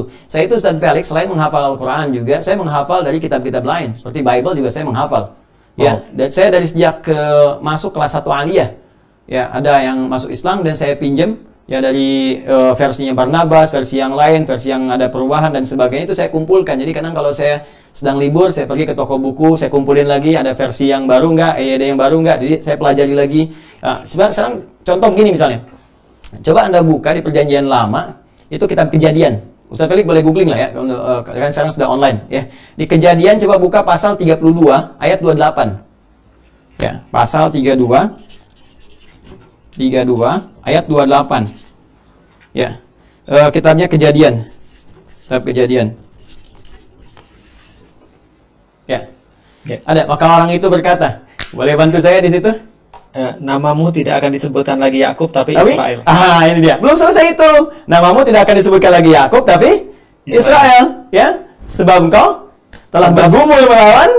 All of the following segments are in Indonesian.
itu. Saya itu Ustaz Felix, selain menghafal Al-Quran juga, saya menghafal dari kitab-kitab lain. Seperti Bible juga saya menghafal. Ya, dan saya dari sejak masuk kelas 1 aliyah, ya ada yang masuk Islam dan saya pinjam ya dari versinya Barnabas, versi yang lain, versi yang ada perubahan dan sebagainya itu saya kumpulkan. Jadi kadang kalau saya sedang libur, saya pergi ke toko buku, saya kumpulin lagi ada versi yang baru nggak, ada yang baru nggak, jadi saya pelajari lagi. Nah, sekarang contoh gini misalnya, coba Anda buka di Perjanjian Lama, itu kitab Kejadian. Ustaz Felix boleh googling lah ya, kan sekarang sudah online ya. Di Kejadian coba buka pasal 32 ayat 28. Ya, pasal 32 ayat 28. Ya. Kitabnya Kejadian. Kitab Kejadian. Ya. Ada, maka orang itu berkata, boleh bantu saya di situ? Namamu tidak akan disebutkan lagi Yakub tapi Israel. Ini dia. Belum selesai itu. Namamu tidak akan disebutkan lagi Yakub tapi Israel, ya. Sebab engkau telah bergumul melawan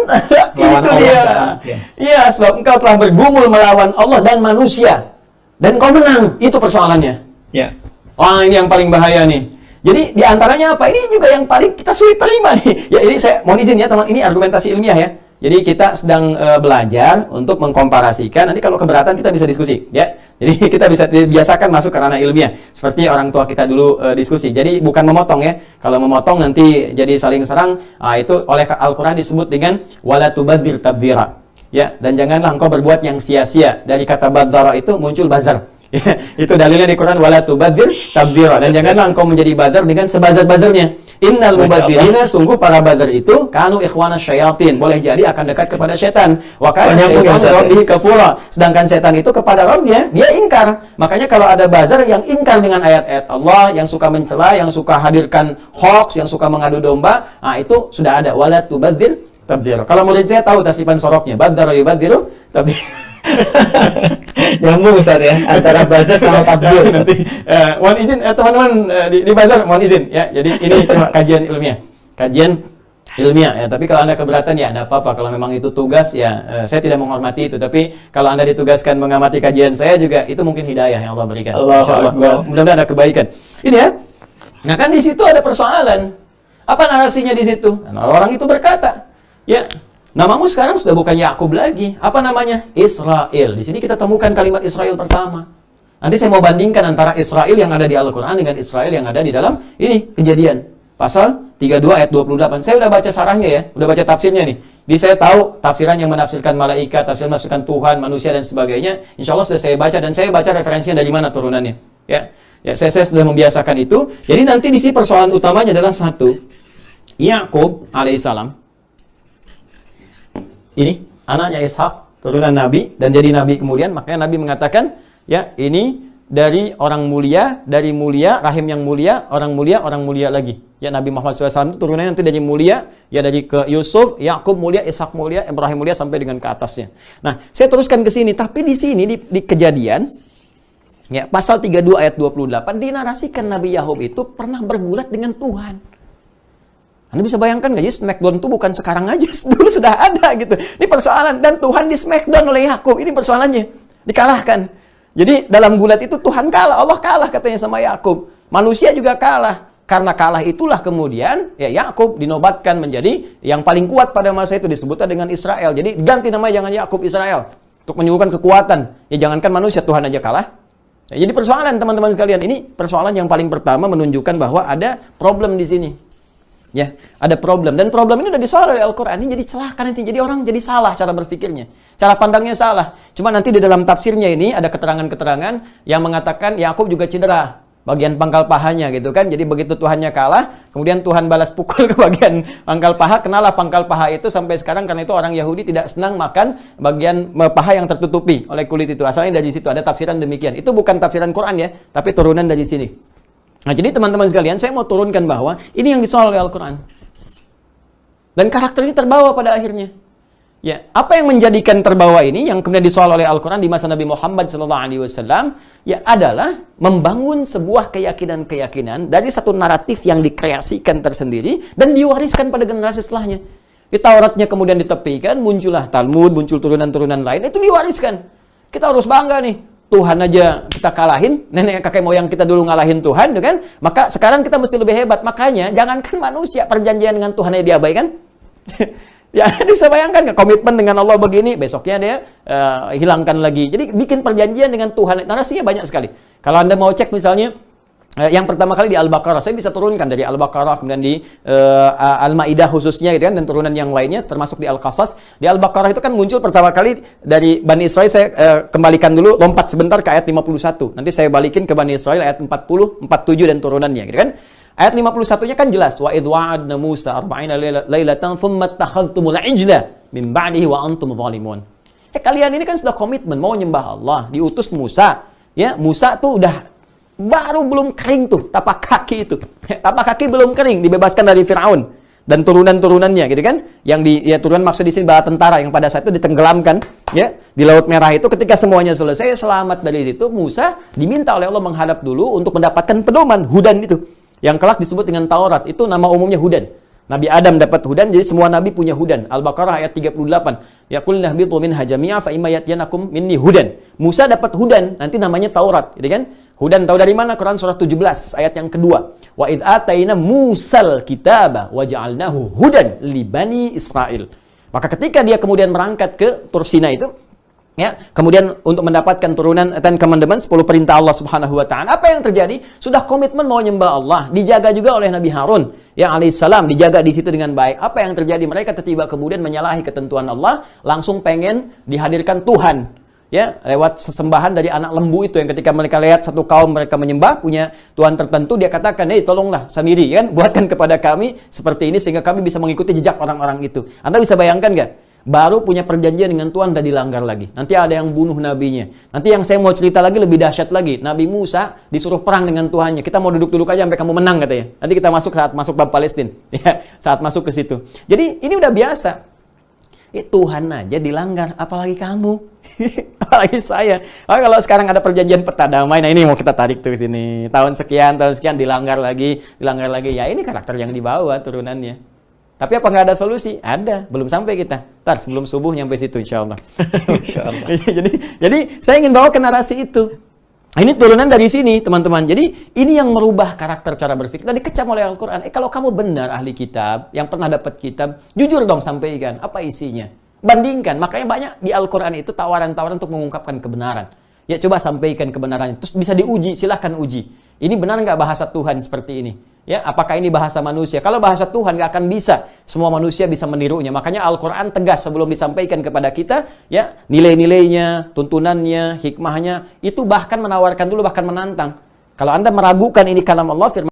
itu dia. Iya, sebab engkau telah bergumul melawan Allah dan manusia. Dan kau menang. Itu persoalannya. Ya. Wah, ini yang paling bahaya nih. Jadi di antaranya apa? Ini juga yang paling kita sulit terima nih. Ya, ini saya mohon izin ya, teman. Ini argumentasi ilmiah ya. Jadi kita sedang belajar untuk mengkomparasikan. Nanti kalau keberatan kita bisa diskusi, ya. Jadi kita bisa biasakan masuk ke ranah ilmiah. Seperti orang tua kita dulu diskusi. Jadi bukan memotong ya. Kalau memotong nanti jadi saling serang. Itu oleh Al-Quran disebut dengan wala tubadzir tabdzira. Ya, dan janganlah engkau berbuat yang sia-sia. Dari kata badzara itu muncul bazar. Ya, itu dalilnya di Quran wala tubadzir tabdzira. Dan janganlah engkau menjadi bazar dengan sebazar-bazarnya. Innal mubadzirina, sungguh para bazar itu kanu ikhwana syayatin, boleh jadi akan dekat kepada setan. Wa kana syaitan rabbihi kafura, sedangkan setan itu kepada Rabbnya dia ingkar. Makanya kalau ada bazar yang ingkar dengan ayat-ayat Allah, yang suka mencela, yang suka hadirkan hoax, yang suka mengadu domba, itu sudah ada wala tubadzir tabdzira. Kalau murid saya tahu tasrifan sorofnya, badzara yubadziru tabdzira. Nyambung Ustaz ya, antara bazar sama tabdzir. Nanti mohon izin teman-teman di bazar, mohon izin ya. Jadi ini cuma kajian ilmiah. Kajian ilmiah ya. Tapi kalau Anda keberatan ya ada apa-apa. Kalau memang itu tugas ya saya tidak menghormati itu. Tapi kalau Anda ditugaskan mengamati kajian saya juga itu mungkin hidayah yang Allah berikan. Insyaallah. Mudah-mudahan ada kebaikan. Ini ya. Nah, kan di situ ada persoalan. Apa narasinya di situ? Nah, orang itu berkata, ya, namamu sekarang sudah bukan Yakub lagi. Apa namanya? Israel. Di sini kita temukan kalimat Israel pertama. Nanti saya mau bandingkan antara Israel yang ada di Al-Quran dengan Israel yang ada di dalam ini Kejadian. Pasal 32 ayat 28. Saya udah baca sarahnya ya. Udah baca tafsirnya nih. Jadi saya tahu tafsiran yang menafsirkan malaikat, tafsiran menafsirkan Tuhan, manusia dan sebagainya. Insya Allah sudah saya baca dan saya baca referensinya dari mana turunannya. Ya, saya sudah membiasakan itu. Jadi nanti di sini persoalan utamanya adalah satu. Yakub alaihissalam. Ini anaknya Ishak, turunan Nabi dan jadi Nabi kemudian, makanya Nabi mengatakan ya ini dari orang mulia, dari mulia, rahim yang mulia, orang mulia lagi. Ya Nabi Muhammad SAW itu turunannya nanti dari mulia, ya dari ke Yusuf, Yakub mulia, Ishak mulia, Ibrahim mulia sampai dengan ke atasnya. Nah, saya teruskan ke sini, tapi di sini di Kejadian ya pasal 32 ayat 28 dinarasikan Nabi Yakub itu pernah bergulat dengan Tuhan. Anda bisa bayangkan nggak, jadi Smackdown itu bukan sekarang aja, dulu sudah ada gitu. Ini persoalan, dan Tuhan di Smackdown oleh Yakub, ini persoalannya, dikalahkan. Jadi dalam gulat itu Tuhan kalah, Allah kalah katanya sama Yakub. Manusia juga kalah. Karena kalah itulah kemudian ya Yakub dinobatkan menjadi yang paling kuat pada masa itu, disebutnya dengan Israel. Jadi ganti namanya jangan Yakub, Israel. Untuk menyuguhkan kekuatan. Ya jangankan manusia, Tuhan aja kalah. Ya, jadi persoalan teman-teman sekalian, ini persoalan yang paling pertama menunjukkan bahwa ada problem di sini. Ya, ada problem, dan problem ini udah disoal oleh Al-Quran. Ini jadi celaka nanti, jadi orang jadi salah cara berpikirnya, cara pandangnya salah. Cuma nanti di dalam tafsirnya ini ada keterangan-keterangan yang mengatakan Yakub juga cedera bagian pangkal pahanya gitu kan. Jadi begitu Tuhannya kalah, kemudian Tuhan balas pukul ke bagian pangkal paha, kenalah pangkal paha itu sampai sekarang. Karena itu orang Yahudi tidak senang makan bagian paha yang tertutupi oleh kulit itu. Asalnya dari situ, ada tafsiran demikian. Itu bukan tafsiran Quran ya, tapi turunan dari sini. Nah, jadi teman-teman sekalian, saya mau turunkan bahwa ini yang disoal oleh Al-Quran. Dan karakter ini terbawa pada akhirnya. Ya, apa yang menjadikan terbawa ini, yang kemudian disoal oleh Al-Quran di masa Nabi Muhammad SAW, ya adalah membangun sebuah keyakinan-keyakinan dari satu naratif yang dikreasikan tersendiri dan diwariskan pada generasi setelahnya. Di Tauratnya kemudian ditepikan, muncullah Talmud, muncul turunan-turunan lain, itu diwariskan. Kita harus bangga nih. Tuhan aja kita kalahin, nenek kakek moyang kita dulu ngalahin Tuhan, kan? Maka sekarang kita mesti lebih hebat. Makanya jangankan manusia, perjanjian dengan Tuhan aja diabaikan. Ya, bisa bayangkan nggak, komitmen dengan Allah begini, besoknya dia hilangkan lagi. Jadi bikin perjanjian dengan Tuhan, narasinya banyak sekali. Kalau Anda mau cek misalnya, yang pertama kali di Al-Baqarah, saya bisa turunkan dari Al-Baqarah, kemudian di Al-Maidah khususnya gitu kan, dan turunan yang lainnya termasuk di Al-Qasas. Di Al-Baqarah itu kan muncul pertama kali dari Bani Israel. Saya kembalikan dulu, lompat sebentar ke ayat 51. Nanti saya balikin ke Bani Israel ayat 40, 47 dan turunannya gitu kan. Ayat 51-nya kan jelas, wa idh wa'adna Musa 40 lailatan thumma takhadhtumul ijla min ba'dihi wa antum zalimun. Kalian ini kan sudah komitmen mau nyembah Allah, diutus Musa. Ya, Musa tuh udah baru belum kering tuh tapak kaki itu. Tapak kaki belum kering, dibebaskan dari Firaun dan turunan-turunannya gitu kan. Yang turunan maksud di sini bala tentara yang pada saat itu ditenggelamkan ya di Laut Merah itu. Ketika semuanya selesai selamat dari situ, Musa diminta oleh Allah menghadap dulu untuk mendapatkan pedoman hudan itu. Yang kelak disebut dengan Taurat, itu nama umumnya hudan. Nabi Adam dapat hudan, jadi semua nabi punya hudan. Al-Baqarah ayat 38. Ya qul nahbitu minha jami'a fa imma yatiyanakum minni hudan. Musa dapat hudan, nanti namanya Taurat, gitu kan? Hudan tahu dari mana? Quran surah 17 ayat yang kedua. Wa id ataina Musal kitaba wa ja'alnahu hudan li bani Israil. Maka ketika dia kemudian berangkat ke Tur Sina itu, ya, kemudian untuk mendapatkan turunan Ten Commandments, 10 perintah Allah Subhanahu wa taala. Apa yang terjadi? Sudah komitmen mau nyembah Allah, dijaga juga oleh Nabi Harun, ya alaihissalam, dijaga di situ dengan baik. Apa yang terjadi? Mereka tiba kemudian menyalahi ketentuan Allah, langsung pengen dihadirkan Tuhan. Ya, lewat sesembahan dari anak lembu itu, yang ketika mereka lihat satu kaum mereka menyembah punya Tuhan tertentu, dia katakan, "Hei, tolonglah Samiri, kan, buatkan kepada kami seperti ini sehingga kami bisa mengikuti jejak orang-orang itu." Anda bisa bayangkan nggak? Baru punya perjanjian dengan Tuhan udah dilanggar lagi. Nanti ada yang bunuh nabinya. Nanti yang saya mau cerita lagi lebih dahsyat lagi. Nabi Musa disuruh perang dengan Tuhannya. Kita mau duduk-duduk aja sampai kamu menang katanya. Nanti kita masuk saat masuk bab Palestina. Ya, saat masuk ke situ. Jadi ini udah biasa. Tuhan aja dilanggar, apalagi kamu. Apalagi saya. Kalau sekarang ada perjanjian peta damai, nah ini mau kita tarik tuh sini. Tahun sekian dilanggar lagi. Ya ini karakter yang dibawa turunannya. Tapi apa nggak ada solusi? Ada, belum sampai kita. Ntar sebelum subuh nyampe situ insya Allah. Insya Allah. jadi saya ingin bawa ke narasi itu. Ini turunan dari sini teman-teman. Jadi ini yang merubah karakter cara berpikir. Tadi dikecam oleh Al-Quran. Kalau kamu benar ahli kitab, yang pernah dapat kitab, jujur dong sampaikan. Apa isinya? Bandingkan. Makanya banyak di Al-Quran itu tawaran-tawaran untuk mengungkapkan kebenaran. Ya coba sampaikan kebenarannya. Terus bisa diuji, silahkan uji. Ini benar nggak bahasa Tuhan seperti ini? Ya, apakah ini bahasa manusia? Kalau bahasa Tuhan nggak akan bisa. Semua manusia bisa menirunya. Makanya Al-Quran tegas sebelum disampaikan kepada kita, ya nilai-nilainya, tuntunannya, hikmahnya, itu bahkan menawarkan dulu, bahkan menantang. Kalau Anda meragukan ini kalam Allah, firman